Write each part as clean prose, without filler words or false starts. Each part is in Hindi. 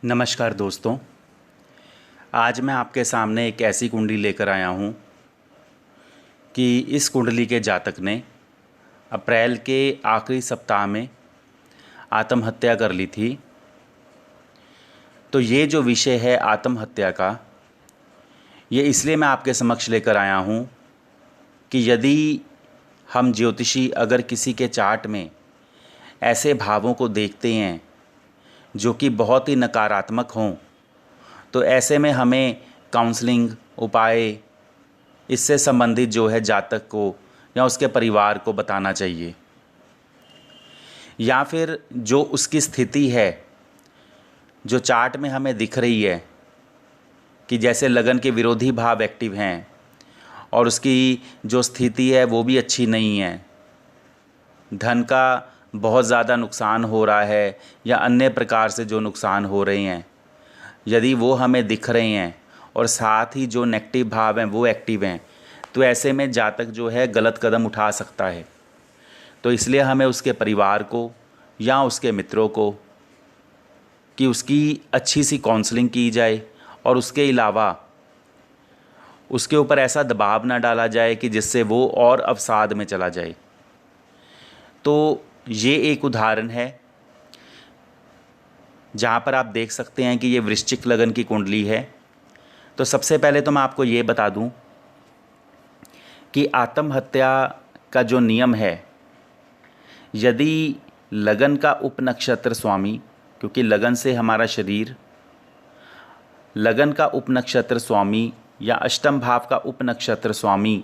नमस्कार दोस्तों। आज मैं आपके सामने एक ऐसी कुंडली लेकर आया हूँ कि इस कुंडली के जातक ने अप्रैल के आखिरी सप्ताह में आत्महत्या कर ली थी। तो ये जो विषय है आत्महत्या का, ये इसलिए मैं आपके समक्ष लेकर आया हूँ कि यदि हम ज्योतिषी अगर किसी के चार्ट में ऐसे भावों को देखते हैं जो कि बहुत ही नकारात्मक हों, तो ऐसे में हमें काउंसलिंग उपाय इससे संबंधित जो है जातक को या उसके परिवार को बताना चाहिए, या फिर जो उसकी स्थिति है जो चार्ट में हमें दिख रही है कि जैसे लगन के विरोधी भाव एक्टिव हैं और उसकी जो स्थिति है वो भी अच्छी नहीं है, धन का बहुत ज़्यादा नुकसान हो रहा है या अन्य प्रकार से जो नुकसान हो रहे हैं, यदि वो हमें दिख रहे हैं और साथ ही जो नेगेटिव भाव हैं वो एक्टिव हैं, तो ऐसे में जातक जो है गलत कदम उठा सकता है। तो इसलिए हमें उसके परिवार को या उसके मित्रों को कि उसकी अच्छी सी काउंसलिंग की जाए और उसके अलावा उसके ऊपर ऐसा दबाव ना डाला जाए कि जिससे वो और अवसाद में चला जाए। तो ये एक उदाहरण है जहाँ पर आप देख सकते हैं कि ये वृश्चिक लगन की कुंडली है। तो सबसे पहले तो मैं आपको ये बता दूं कि आत्महत्या का जो नियम है, यदि लगन का उपनक्षत्र स्वामी, क्योंकि लगन से हमारा शरीर, लगन का उपनक्षत्र स्वामी या अष्टम भाव का उपनक्षत्र स्वामी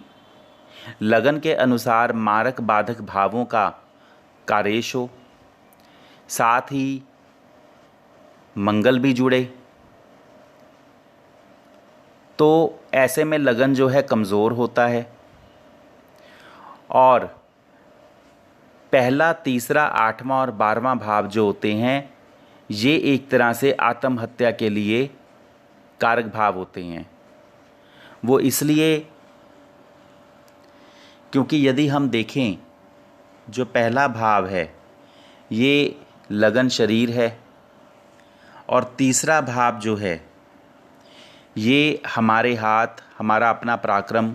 लगन के अनुसार मारक बाधक भावों का कारेश हो, साथ ही मंगल भी जुड़े, तो ऐसे में लगन जो है कमज़ोर होता है और पहला, तीसरा, आठवां और 12वां भाव जो होते हैं ये एक तरह से आत्महत्या के लिए कारक भाव होते हैं। वो इसलिए क्योंकि यदि हम देखें, जो पहला भाव है ये लगन शरीर है और तीसरा भाव जो है ये हमारे हाथ, हमारा अपना पराक्रम।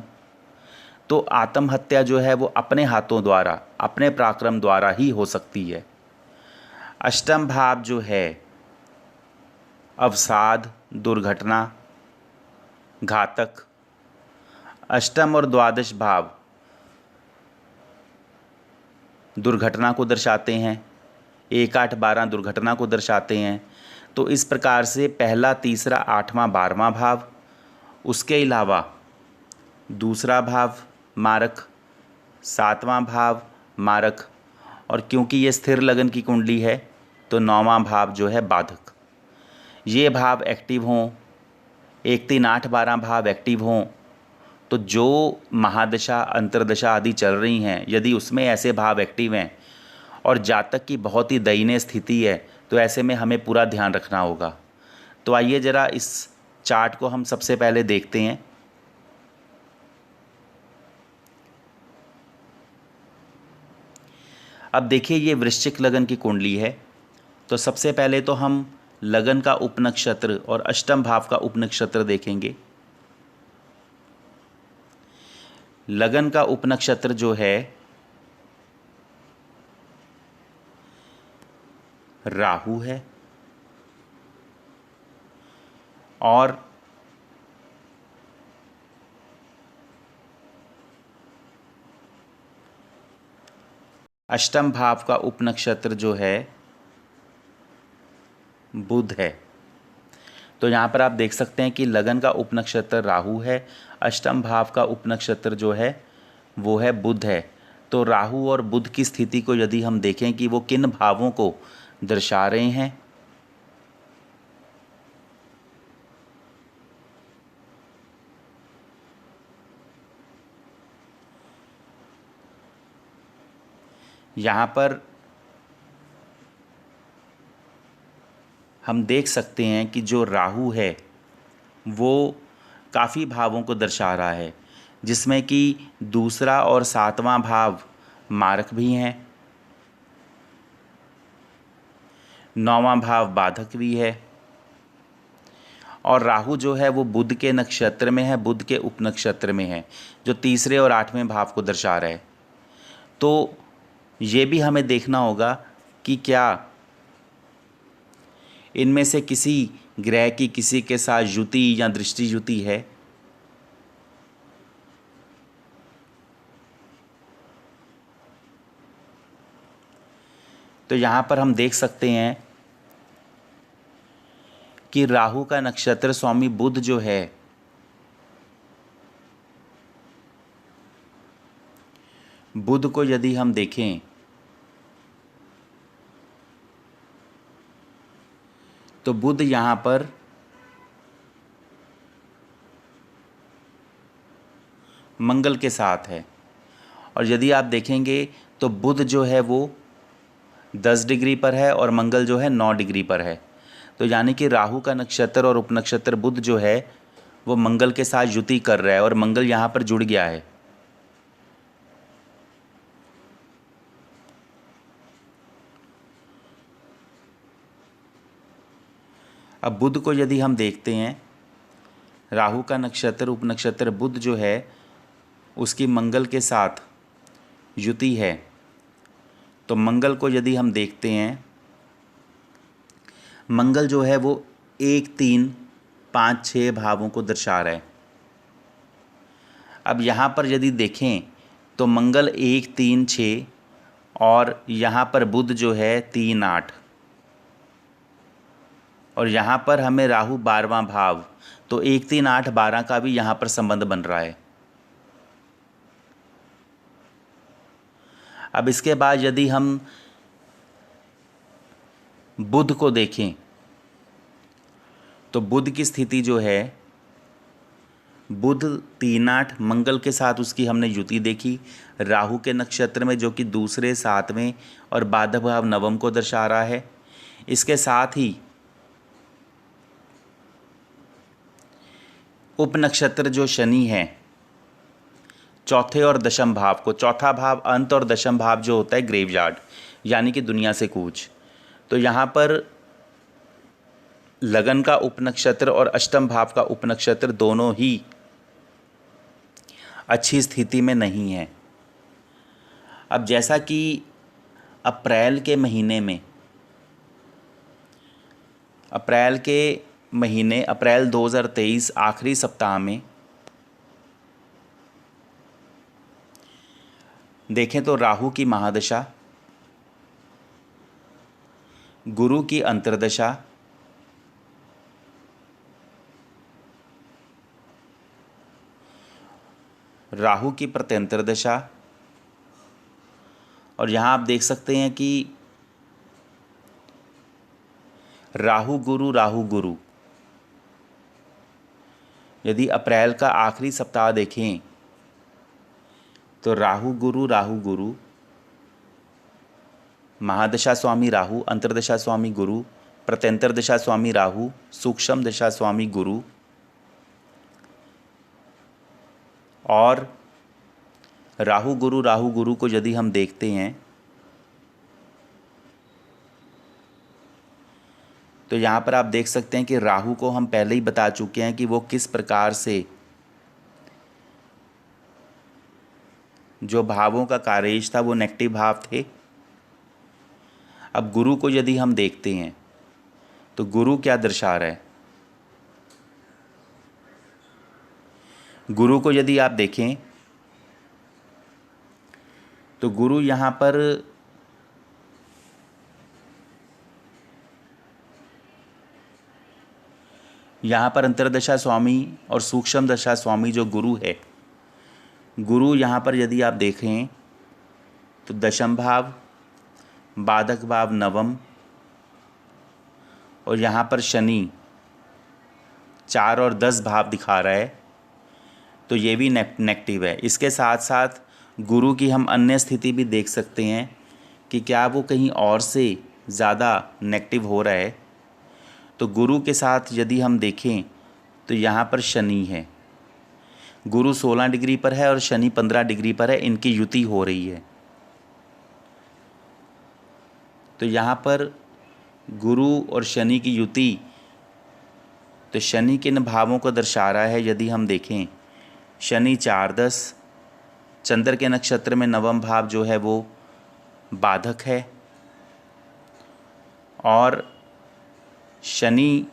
तो आत्महत्या जो है वो अपने हाथों द्वारा, अपने पराक्रम द्वारा ही हो सकती है। अष्टम भाव जो है अवसाद, दुर्घटना, घातक। अष्टम और द्वादश भाव दुर्घटना को दर्शाते हैं, 1, 8, 12 दुर्घटना को दर्शाते हैं। तो इस प्रकार से पहला, तीसरा, 8वां, 12वां भाव, उसके अलावा दूसरा भाव मारक, 7वां भाव मारक, और क्योंकि ये स्थिर लगन की कुंडली है तो 9वां भाव जो है बाधक। ये भाव एक्टिव हों, 1, 3, 8, 12 भाव एक्टिव हों, तो जो महादशा, अंतर्दशा आदि चल रही हैं, यदि उसमें ऐसे भाव एक्टिव हैं और जातक की बहुत ही दयनीय स्थिति है, तो ऐसे में हमें पूरा ध्यान रखना होगा। तो आइए ज़रा इस चार्ट को हम सबसे पहले देखते हैं। अब देखिए ये वृश्चिक लगन की कुंडली है। तो सबसे पहले तो हम लगन का उपनक्षत्र और अष्टम भाव का उपनक्षत्र देखेंगे। लगन का उपनक्षत्र जो है राहु है और अष्टम भाव का उपनक्षत्र जो है बुध है। तो यहाँ पर आप देख सकते हैं कि लगन का उपनक्षत्र राहु है, अष्टम भाव का उपनक्षत्र जो है वो है बुध है। तो राहु और बुध की स्थिति को यदि हम देखें कि वो किन भावों को दर्शा रहे हैं, यहाँ पर हम देख सकते हैं कि जो राहु है वो काफ़ी भावों को दर्शा रहा है, जिसमें कि दूसरा और 7वां भाव मारक भी हैं, 9वां भाव बाधक भी है और राहु जो है वो बुध के नक्षत्र में है, बुध के उपनक्षत्र में है, जो तीसरे और आठवें भाव को दर्शा रहा है। तो ये भी हमें देखना होगा कि क्या इनमें से किसी ग्रह की किसी के साथ युति या दृष्टि युति है। तो यहाँ पर हम देख सकते हैं कि राहु का नक्षत्र स्वामी बुध जो है बुध को यदि हम देखें तो बुध यहाँ पर मंगल के साथ है, और यदि आप देखेंगे तो बुध जो है वो 10 डिग्री पर है और मंगल जो है 9 डिग्री पर है। तो यानी कि राहु का नक्षत्र और उपनक्षत्र बुध जो है वो मंगल के साथ युति कर रहा है और मंगल यहाँ पर जुड़ गया है। अब बुध को यदि हम देखते हैं, राहु का नक्षत्र उपनक्षत्र बुध जो है उसकी मंगल के साथ युति है। तो मंगल को यदि हम देखते हैं, मंगल जो है वो 1, 3, 5, 6 भावों को दर्शा रहा है। अब यहाँ पर यदि देखें तो मंगल 1, 3, 6 और यहाँ पर बुध जो है 3, 8 और यहाँ पर हमें राहु 12वां भाव, तो 1, 3, 8, 12 का भी यहाँ पर संबंध बन रहा है। अब इसके बाद यदि हम बुध को देखें तो बुध की स्थिति जो है, बुध 3, 8 मंगल के साथ उसकी हमने युति देखी राहु के नक्षत्र में, जो कि दूसरे, 7वें और बाधक भाव नवम को दर्शा रहा है। इसके साथ ही उपनक्षत्र जो शनि है चौथे और दशम भाव को, चौथा भाव अंत और दशम भाव जो होता है ग्रेवयार्ड, यानी कि दुनिया से कूच। तो यहाँ पर लगन का उपनक्षत्र और अष्टम भाव का उपनक्षत्र दोनों ही अच्छी स्थिति में नहीं है। अब जैसा कि अप्रैल के महीने अप्रैल 2023 आखिरी सप्ताह में देखें तो राहु की महादशा, गुरु की अंतर्दशा, राहु की प्रत्यंतर दशा, और यहाँ आप देख सकते हैं कि राहु गुरु यदि अप्रैल का आखिरी सप्ताह देखें तो राहु गुरु महादशा स्वामी राहु, अंतर्दशा स्वामी गुरु, प्रत्यंतर दशा स्वामी राहु, सूक्ष्म दशा स्वामी गुरु, और राहु गुरु को यदि हम देखते हैं तो यहाँ पर आप देख सकते हैं कि राहु को हम पहले ही बता चुके हैं कि वो किस प्रकार से जो भावों का कार्येश था वो नेगेटिव भाव थे। अब गुरु को यदि हम देखते हैं तो गुरु क्या दर्शा रहा है, गुरु को यदि आप देखें तो गुरु यहाँ पर अंतर्दशा स्वामी और सूक्ष्म दशा स्वामी जो गुरु है, गुरु यहाँ पर यदि आप देखें तो दशम भाव, बाधक भाव नवम, और यहाँ पर शनि 4 और 10 भाव दिखा रहा है, तो ये भी नेगेटिव है। इसके साथ साथ गुरु की हम अन्य स्थिति भी देख सकते हैं कि क्या वो कहीं और से ज़्यादा नेगेटिव हो रहा है। तो गुरु के साथ यदि हम देखें तो यहाँ पर शनि है, गुरु 16 डिग्री पर है और शनि 15 डिग्री पर है, इनकी युति हो रही है। तो यहाँ पर गुरु और शनि की युति, तो शनि किन भावों को दर्शा रहा है यदि हम देखें, शनि 4-10, चंद्र के नक्षत्र में नवम भाव जो है वो बाधक है, और शनि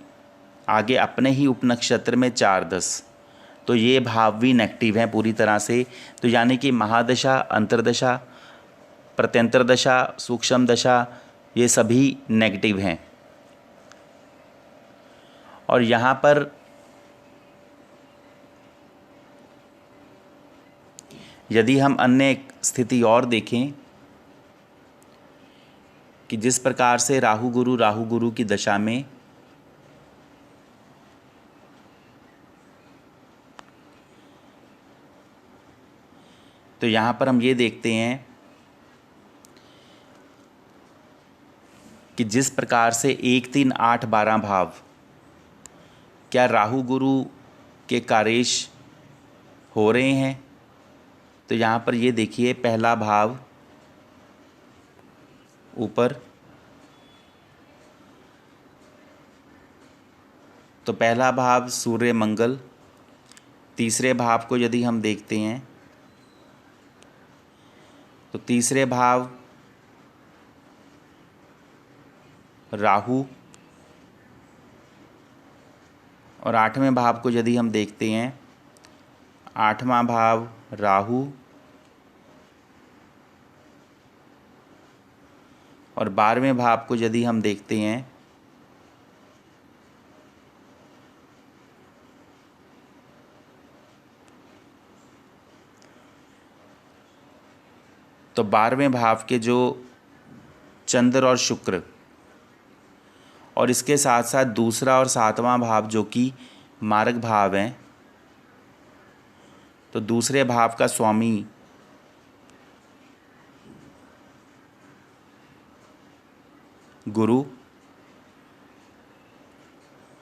आगे अपने ही उपनक्षत्र में 4-10, तो ये भाव भी नेगेटिव हैं पूरी तरह से। तो यानी कि महादशा, अंतर्दशा, प्रत्यंतर दशा, सूक्ष्म दशा, ये सभी नेगेटिव हैं। और यहाँ पर यदि हम अन्य स्थिति और देखें कि जिस प्रकार से राहु गुरु की दशा में तो यहाँ पर हम ये देखते हैं कि जिस प्रकार से 1, 3, 8, 12 भाव क्या राहु गुरु के कारेश हो रहे हैं। तो यहाँ पर ये देखिए, पहला भाव ऊपर, तो पहला भाव सूर्य मंगल, तीसरे भाव को यदि हम देखते हैं तो तीसरे भाव राहु, और आठवें भाव को यदि हम देखते हैं, आठवां भाव राहु, और 12वें भाव को यदि हम देखते हैं तो 12वें भाव के जो चंद्र और शुक्र, और इसके साथ साथ दूसरा और 7वां भाव जो कि मारक भाव हैं, तो दूसरे भाव का स्वामी गुरु,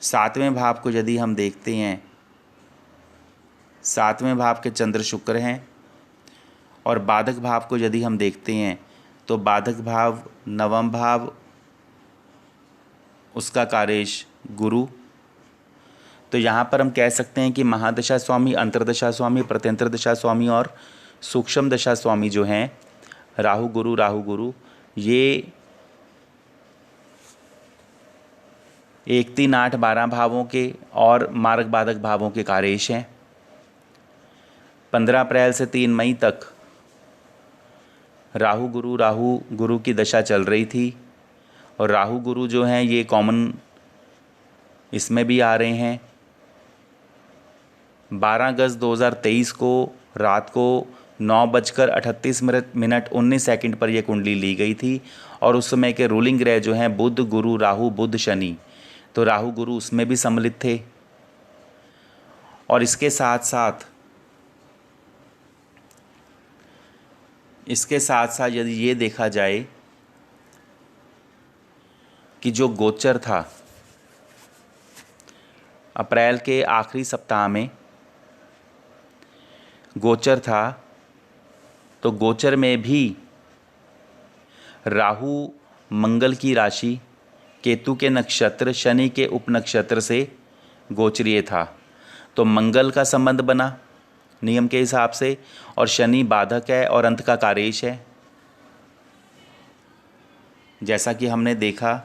7वें भाव को यदि हम देखते हैं, 7वें भाव के चंद्र शुक्र हैं, और बाधक भाव को यदि हम देखते हैं तो बाधक भाव नवम भाव, उसका कारेश गुरु। तो यहाँ पर हम कह सकते हैं कि महादशा स्वामी, अंतर्दशा स्वामी, प्रत्यंतर दशा स्वामी और सूक्ष्म दशा स्वामी जो हैं राहु गुरु, ये 1, 3, 8, 12 भावों के और मारक बाधक भावों के कारेश हैं। 15 अप्रैल से 3 मई तक राहु गुरु की दशा चल रही थी, और राहु गुरु जो हैं ये कॉमन इसमें भी आ रहे हैं। 12 अगस्त 2023 को रात को 9:38 पर यह कुंडली ली गई थी, और उस समय के रूलिंग ग्रह जो हैं बुध गुरु राहु, बुध शनि, तो राहु गुरु उसमें भी सम्मिलित थे। और इसके साथ साथ यदि ये देखा जाए कि जो गोचर था अप्रैल के आखिरी सप्ताह में गोचर था, तो गोचर में भी राहु मंगल की राशि, केतु के नक्षत्र, शनि के उपनक्षत्र से गोचरीय था। तो मंगल का संबंध बना नियम के हिसाब से, और शनि बाधक है और अंत का कारेश है, जैसा कि हमने देखा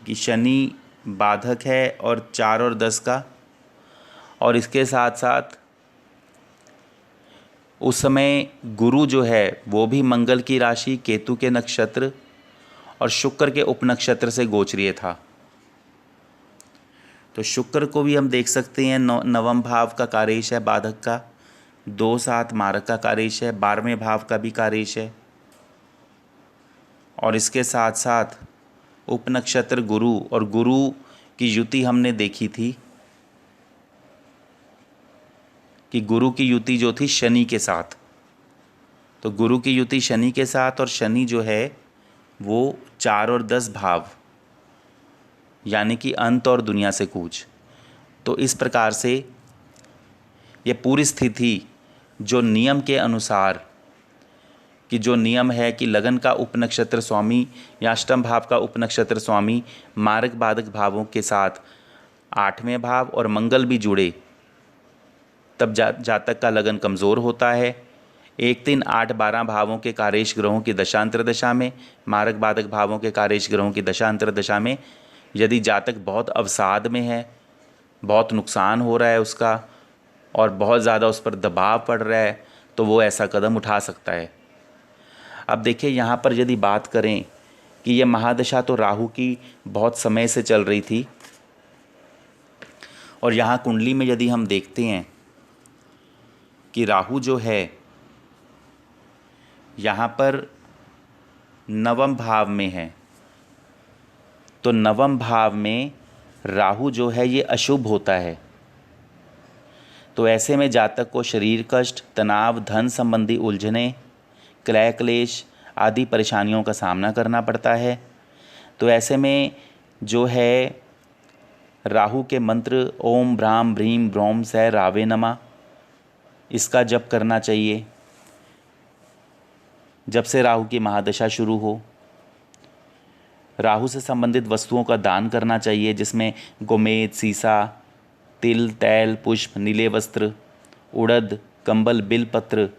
कि शनि बाधक है और 4 और 10 का। और इसके साथ साथ उस समय गुरु जो है वो भी मंगल की राशि, केतु के नक्षत्र और शुक्र के उपनक्षत्र से गोचरीय था। तो शुक्र को भी हम देख सकते हैं, नवम भाव का कारेश है बाधक का, 2-7 मारक का कारेश है, 12वें भाव का भी कारेश है। और इसके साथ साथ उपनक्षत्र गुरु, और गुरु की युति हमने देखी थी कि गुरु की युति जो थी शनि के साथ, तो गुरु की युति शनि के साथ, और शनि जो है वो 4 और 10 भाव, यानी कि अंत और दुनिया से कूच। तो इस प्रकार से ये पूरी स्थिति जो नियम के अनुसार, कि जो नियम है कि लगन का उपनक्षत्र स्वामी या अष्टम भाव का उपनक्षत्र स्वामी मारक बाधक भावों के साथ 8वें भाव और मंगल भी जुड़े तब जातक का लगन कमज़ोर होता है। 1, 3, 8, 12 भावों के कारेश ग्रहों की दशा अंतर्दशा में, मारक बाधक भावों के कारेश ग्रहों की दशा अंतर्दशा में यदि जातक बहुत अवसाद में है, बहुत नुकसान हो रहा है उसका और बहुत ज़्यादा उस पर दबाव पड़ रहा है, तो वो ऐसा कदम उठा सकता है। अब देखिए यहाँ पर यदि बात करें कि ये महादशा तो राहु की बहुत समय से चल रही थी और यहाँ कुंडली में यदि हम देखते हैं कि राहु जो है यहाँ पर 9वें भाव में है, तो 9वें भाव में राहु जो है ये अशुभ होता है। तो ऐसे में जातक को शरीर कष्ट, तनाव, धन संबंधी उलझने, क्रय क्लेश आदि परेशानियों का सामना करना पड़ता है। तो ऐसे में जो है राहु के मंत्र ओम भ्राम भ्रीम ब्रह्म स रावे नमः, इसका जप करना चाहिए जब से राहु की महादशा शुरू हो। राहु से संबंधित वस्तुओं का दान करना चाहिए, जिसमें गोमेद, सीसा, तिल, तैल, पुष्प, नीले वस्त्र, उड़द, कंबल, बिलपत्र।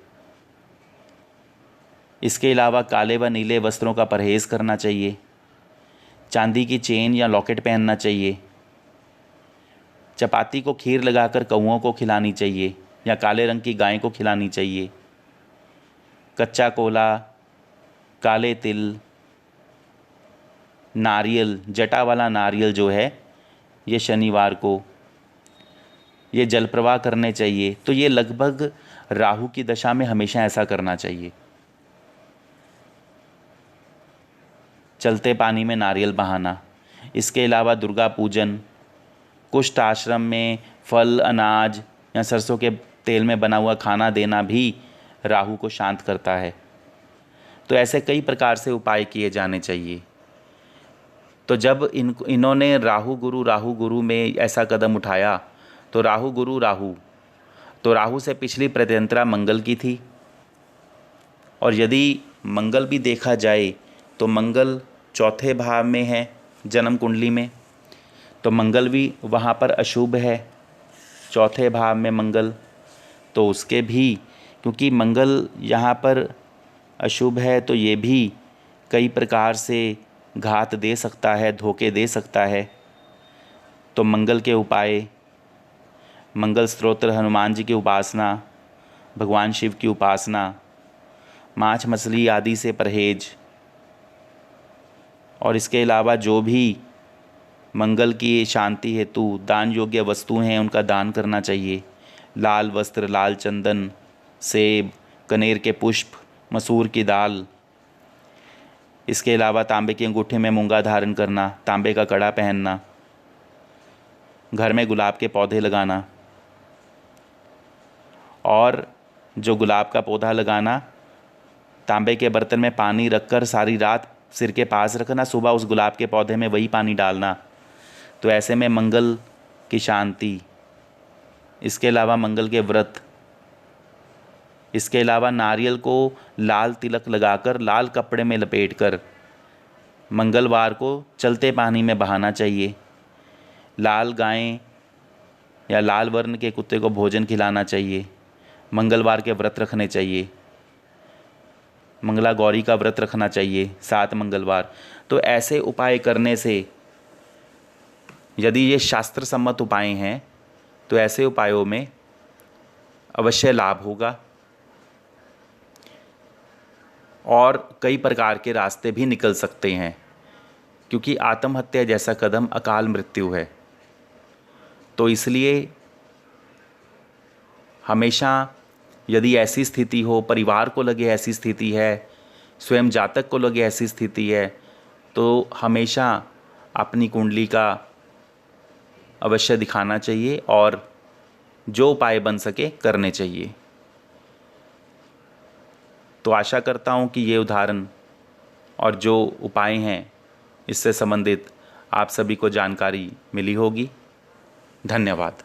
इसके अलावा काले व नीले वस्त्रों का परहेज़ करना चाहिए। चांदी की चेन या लॉकेट पहनना चाहिए। चपाती को खीर लगाकर कौओं को खिलानी चाहिए या काले रंग की गाय को खिलानी चाहिए। कच्चा कोला, काले तिल, नारियल, जटा वाला नारियल जो है ये शनिवार को ये जल प्रवाह करने चाहिए। तो ये लगभग राहु की दशा में हमेशा ऐसा करना चाहिए। चलते पानी में नारियल बहाना। इसके अलावा दुर्गा पूजन, कुष्ठ आश्रम में फल, अनाज या सरसों के तेल में बना हुआ खाना देना भी राहु को शांत करता है। तो ऐसे कई प्रकार से उपाय किए जाने चाहिए। तो जब इन्होंने राहु गुरु में ऐसा कदम उठाया तो राहु से पिछली प्रतियंत्रा मंगल की थी। और यदि मंगल भी देखा जाए तो मंगल 4थे भाव में है जन्म कुंडली में, तो मंगल भी वहाँ पर अशुभ है 4थे भाव में मंगल। तो उसके भी क्योंकि मंगल यहाँ पर अशुभ है तो ये भी कई प्रकार से घात दे सकता है, धोखे दे सकता है। तो मंगल के उपाय, मंगल स्तोत्र, हनुमान जी की उपासना, भगवान शिव की उपासना, मांस मछली आदि से परहेज, और इसके अलावा जो भी मंगल की शांति हेतु दान योग्य वस्तुएं हैं उनका दान करना चाहिए। लाल वस्त्र, लाल चंदन, सेब, कनेर के पुष्प, मसूर की दाल। इसके अलावा तांबे की अंगूठी में मूंगा धारण करना, तांबे का कड़ा पहनना, घर में गुलाब के पौधे लगाना। और जो गुलाब का पौधा लगाना, तांबे के बर्तन में पानी रखकर सारी रात सिर के पास रखना, सुबह उस गुलाब के पौधे में वही पानी डालना। तो ऐसे में मंगल की शांति। इसके अलावा मंगल के व्रत। इसके अलावा नारियल को लाल तिलक लगाकर लाल कपड़े में लपेटकर मंगलवार को चलते पानी में बहाना चाहिए। लाल गाय या लाल वर्ण के कुत्ते को भोजन खिलाना चाहिए। मंगलवार के व्रत रखने चाहिए। मंगला गौरी का व्रत रखना चाहिए 7 मंगलवार। तो ऐसे उपाय करने से, यदि ये शास्त्र सम्मत उपाय हैं, तो ऐसे उपायों में अवश्य लाभ होगा और कई प्रकार के रास्ते भी निकल सकते हैं, क्योंकि आत्महत्या जैसा कदम अकाल मृत्यु है। तो इसलिए हमेशा यदि ऐसी स्थिति हो, परिवार को लगे ऐसी स्थिति है, स्वयं जातक को लगे ऐसी स्थिति है, तो हमेशा अपनी कुंडली का अवश्य दिखाना चाहिए और जो उपाय बन सके करने चाहिए। तो आशा करता हूँ कि ये उदाहरण और जो उपाय हैं इससे संबंधित आप सभी को जानकारी मिली होगी। धन्यवाद।